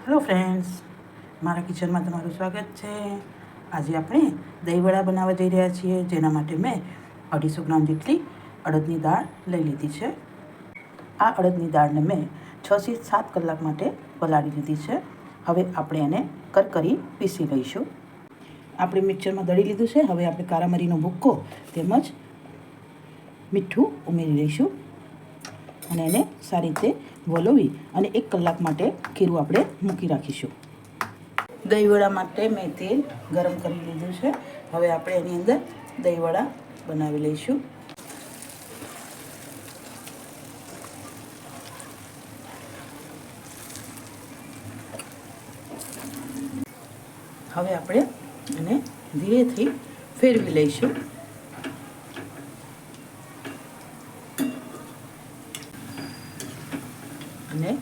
Hello friends, મારા કિચનમાં તમારું સ્વાગત છે। આજે આપણે દહીંવડા બનાવવા જઈ રહ્યા છીએ, જેના માટે મેં 250 ગ્રામ જેટલી અડદની દાળ લઈ લીધી છે। આ અડદની દાળને મેં 6 થી 7 કલાક માટે પલાળી લીધી છે। હવે આપણે એને કરકરી પીસી લઈશું। આપણે મિક્સરમાં દળી લીધું છે। હવે આપણે કાળા મરીનો ભૂક્કો તેમજ મીઠું ઉમેરી લઈશું અને એને સારી રીતે વલોવી અને 1 કલાક માટે ખીરું આપણે મૂકી રાખીશું। દહીંવડા માટે મેં તેલ ગરમ કરી લીધું છે। હવે આપણે એની અંદર દહીંવડા બનાવી લઈશું। હવે આપણે એને ધીરેથી ફેરવી લઈશું અને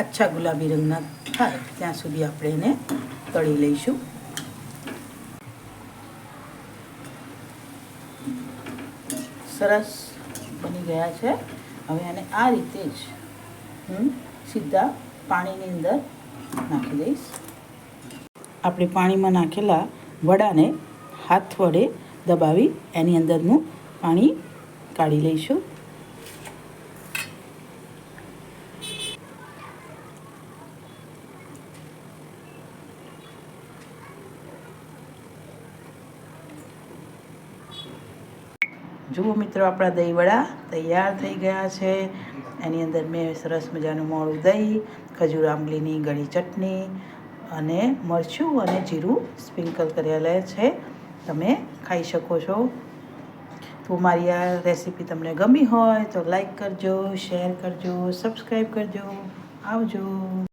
આછા ગુલાબી રંગના થાય ત્યાં સુધી આપણે એને તળી લઈશું। સરસ બની ગયા છે। હવે આને આ રીતે જ હું સીધા પાણીની અંદર નાખી દઈશ। આપણે પાણીમાં નાખેલા વડાને હાથ વડે દબાવી એની અંદરનું પાણી કાઢી લઈશું। જુઓ મિત્રો, આપણા દહીંવડા તૈયાર થઈ ગયા છે। એની અંદર મેં સરસ મજાનું મોળું દહીં, ખજૂર આંબલીની ગળી ચટણી અને મરચું અને જીરું સ્પ્રિંકલ કરેલા છે। તમે ખાઈ શકો છો। તો મારી આ રેસીપી તમને ગમી હોય તો લાઈક કરજો, શેર કરજો, સબસ્ક્રાઈબ કરજો। આવજો।